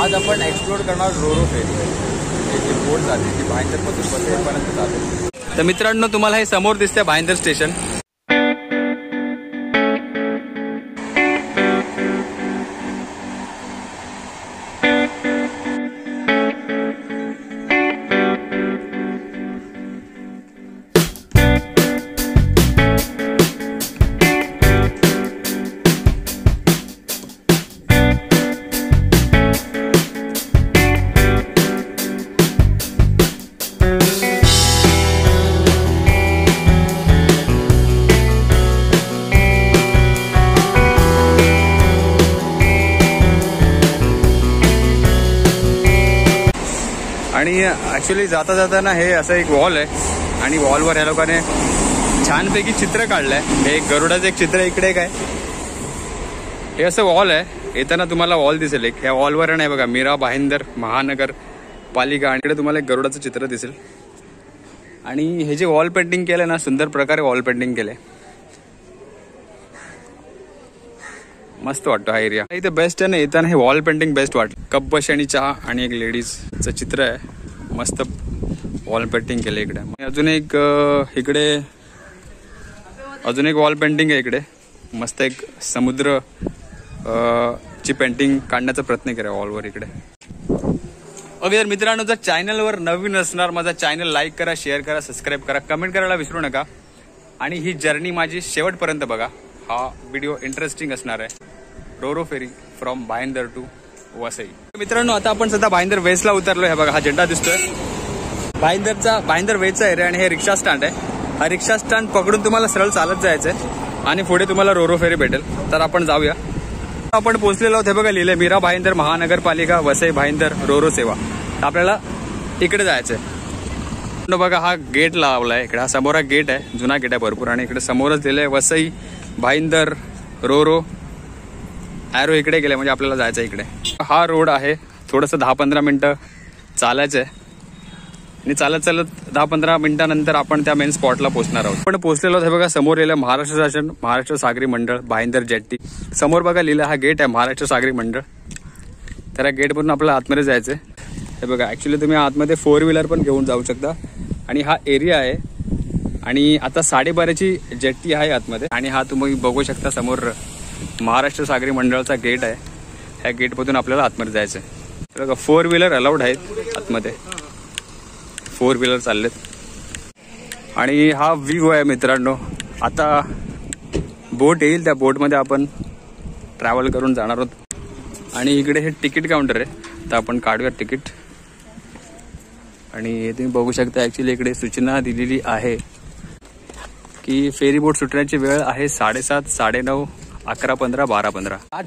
आज आपण एक्सप्लोर करणार रोरो फेरी, जी बोट जाते ती भाईंदरपासून वसईपर्यंत जाते। तर मित्रांनो, तुम्हाला हे समोर दिसते भाईंदर स्टेशन। आणि ॲक्च्युली जाता जाताना हे असं एक वॉल आहे आणि वॉलवर ह्या लोकांनी छानपैकी चित्र काढलंय। हे एक गरुडाचं एक चित्र इकडे काय, हे असं वॉल आहे। येताना तुम्हाला वॉल दिसेल एक, ह्या वॉलवर नाही बघा, मीरा भाईंदर महानगर पालिका, आणि इकडे तुम्हाला एक गरुडाचं चित्र दिसेल। आणि हे जे वॉल पेंटिंग केलंय ना, सुंदर प्रकारे वॉल पेंटिंग केलंय, मस्त वाटतो हा एरिया। इथे बेस्ट आहे ना, येताना हे वॉल पेंटिंग बेस्ट वाटलं। कप बशी आणि चहा आणि एक लेडीजचं चित्र आहे, मस्त वॉल पेंटिंग केलं इकडे। अजून एक इकडे अजून एक वॉल पेंटिंग आहे इकडे, मस्त एक समुद्र ची पेंटिंग काढण्याचा प्रयत्न केला वॉलवर इकडे। ओके तर मित्रांनो, जर चॅनलवर नवीन असणार, माझा चॅनल लाईक करा, शेअर करा, सबस्क्राईब करा, कमेंट करायला विसरू नका। आणि ही जर्नी माझी शेवटपर्यंत बघा, हा व्हिडिओ इंटरेस्टिंग असणार आहे। रोरो फेरी फ्रॉम भाईंदर टू वसई। मित्रांनो, आता आपण सध्या भाईंदर वेस्टला उतरलो। हे बघा, हा झेंडा दिसतोय भाईंदर वेस्टचा एरिया, आणि हे रिक्षा स्टँड आहे। हा रिक्षा स्टँड पकडून तुम्हाला सरळ चालत जायचंय आणि पुढे तुम्हाला रोरो फेरी भेटेल। तर आपण जाऊया। आपण पोहोचलेलो आहोत, हे बघा लिहिले मीरा भाईंदर महानगरपालिका वसई भाईंदर रोरो सेवा। आपल्याला इकडे जायचंय। बघा, हा गेट लावलाय इकडे, हा समोर गेट आहे, जुना गेट आहे भरपूर, आणि इकडे समोरच लिहिलंय वसई भाईंदर रोरो। ॲरो इकडे गेले म्हणजे आपल्याला जायचं इकडे। हा रोड आहे, थोडंसं 10-15 मिनिटं चालायचं आहे, आणि चालत 10-15 मिनिटानंतर आपण त्या मेन स्पॉटला पोहोचणार आहोत। पण पोहोचलेलो हे बघा, समोर लिहिलं महाराष्ट्र शासन महाराष्ट्र सागरी मंडळ भाईंदर जेट्टी। समोर बघा लिहिलं, हा गेट आहे महाराष्ट्र सागरी मंडळ। तर या गेटवरून आपल्याला आतमध्ये जायचंय। हे बघा, ऍक्च्युली तुम्ही आतमध्ये 4 व्हीलर पण घेऊन जाऊ शकता, आणि हा एरिया आहे। आणि आता 12:30ची जेट्टी आहे आतमध्ये, आणि हा तुम्ही बघू शकता समोर महाराष्ट्र सागरी मंडळाचा गेट आहे। ह्या गेटमधून आपल्याला आतमध्ये जायचंय। तर बघा, 4 व्हीलर अलाउड आहेत आतमध्ये, 4 व्हीलर चाललेत। आणि हा व्ह्यू आहे मित्रांनो। आता बोट येईल, त्या बोटमध्ये आपण ट्रॅव्हल करून जाणार आहोत। आणि इकडे हे तिकीट काउंटर आहे, तर आपण काढूया तिकीट। आणि हे तुम्ही बघू शकता, ऍक्च्युली इकडे सूचना दिलेली आहे की फेरी बोट सुटण्याची वेळ आहे 7:30, 9:30, 11:15, 12:15, 8।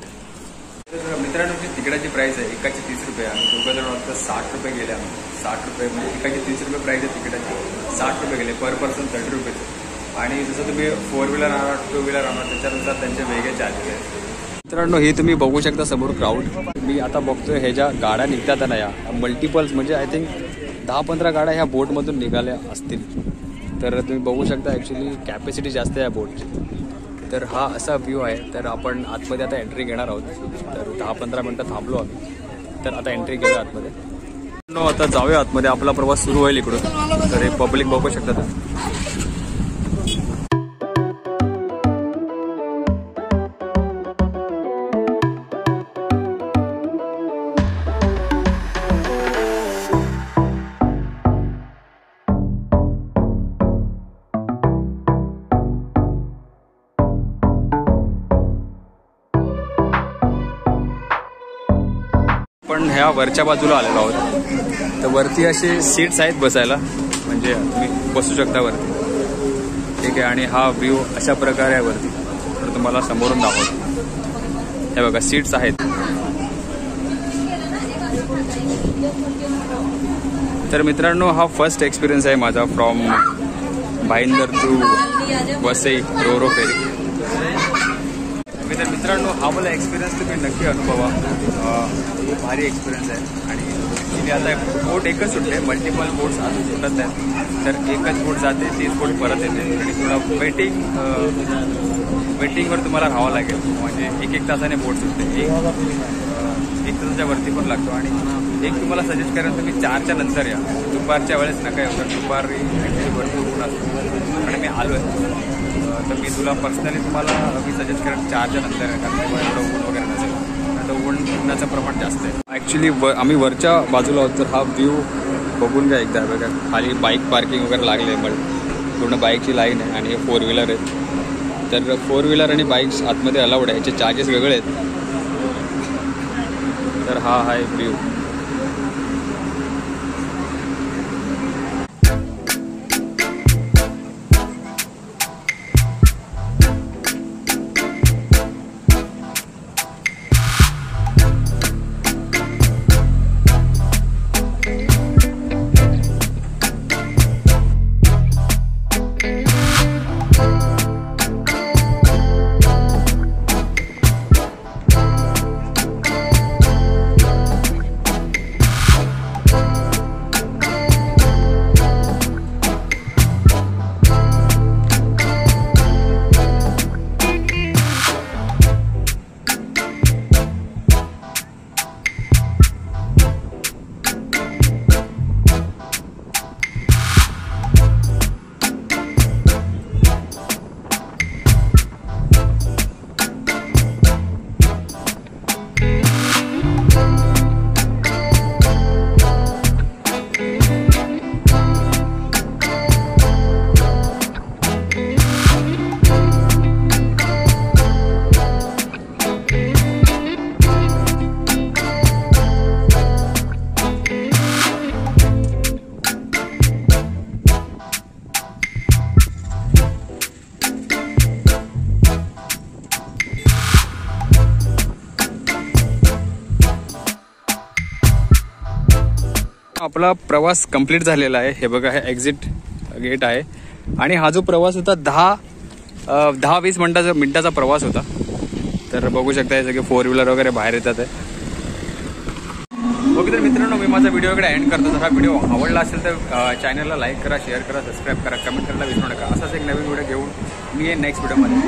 मित्रांनो, तिकिटाची प्राइस आहे एकाची 30 रुपये, आणि दोघं जण वाटतं 60 रुपये गेले। 60 रुपये म्हणजे एकाची 30 रुपये प्राइस आहे तिकिटाची, 60 रुपये गेले पर पर्सन 30 रुपये। आणि जसं तुम्ही 4 व्हीलर आणा 2 व्हीलर आणा, त्याच्यानुसार त्यांचे वेगळे चार्जेस आहेत। मित्रांनो, हे तुम्ही बघू शकता समोर क्राऊड। मी आता बघतोय ह्या ज्या गाड्या निघतात ना, या मल्टिपल्स म्हणजे आय थिंक 10-15 गाड्या ह्या बोटमधून निघाल्या असतील। तर तुम्ही बघू शकता, ॲक्च्युली कॅपॅसिटी जास्त आहे या बोटची। तर हा असा व्ह्यू आहे। तर आपण आतमध्ये आता एंट्री घेणार आहोत। तर 10-15 मिनटं थांबलो आम्ही, तर आता एंट्री घेऊया आतमध्ये। आता जाऊया आतमध्ये, आपला प्रवास सुरू होईल इकडून। तर हे पब्लिक बघू शकता तुम्ही। पण ह्या वरच्या बाजूला आलेलो आहोत, तर वरती असे सीट्स आहेत बसायला, म्हणजे तुम्ही बसू शकता वरती, ठीक आहे। आणि हा व्ह्यू अशा प्रकारे आहे वरती, तर तुम्हाला समोरून दाखवतो। हे बघा, सीट्स आहेत। तर मित्रांनो, हा फर्स्ट एक्सपिरियन्स आहे माझा फ्रॉम भाईंदर टू वसई रोरो फेरी। तर मित्रांनो, हा मला एक्सपिरियन्स तुम्ही नक्की अनुभवा, भारी एक्सपिरियन्स आहे। आणि तिथे आता बोट एकच सुटले, मल्टिपल बोट्स अजून सुटत आहेत। तर एकच बोट जाते, तीच बोट परत येते, आणि थोडं वेटिंगवर तुम्हाला राहावं लागेल, म्हणजे 1-1 तासाने बोट सुटते। 1 तासाच्या वरती पण लागतो. आणि एक तुम्हाला सजेस्ट करेन तुम्ही 4च्या नंतर या, दुपारच्या वेळेस नका येऊ, तर दुपारी भरपूर ऊन असतं. आणि मी आलो आहे तर मी तुला पर्सनली मी सजेस्ट करेन 4च्या नंतर आहे, कारण तेव्हा एवढं ऊन वगैरे नसेल. आता उन्हाचं प्रमाण जास्त आहे. ॲक्च्युली आम्ही वरच्या बाजूला आहोत, तर हा व्ह्यू बघून घ्या एकदा. बघा खाली बाईक पार्किंग वगैरे लागले आहे, पण पूर्ण बाईकची लाईन आहे. आणि हे 4 व्हीलर आहेत, तर 4 व्हीलर आणि बाईक्स आतमध्ये अलाउड आहे. ह्याचे चार्जेस वेगळे आहेत. तर हा आहे व्ह्यू. आपला प्रवास कंप्लीट झालेला आहे. हे बघा, हे एक्झिट गेट आहे. आणि हा जो प्रवास होता 10-20 मिनिटाचा प्रवास होता. तर बघू शकता हे सगळे 4 व्हीलर वगैरे बाहेर येतात आहे. ओके तर मित्रांनो, मी माझा व्हिडिओ इकडे एंड करतो. जर हा व्हिडिओ आवडला असेल तर चॅनलला लाईक करा, शेअर करा, सबस्क्राईब करा, कमेंट करायला विसरू नका. असाच एक नवीन व्हिडिओ घेऊन मी येईन नेक्स्ट व्हिडिओमध्ये.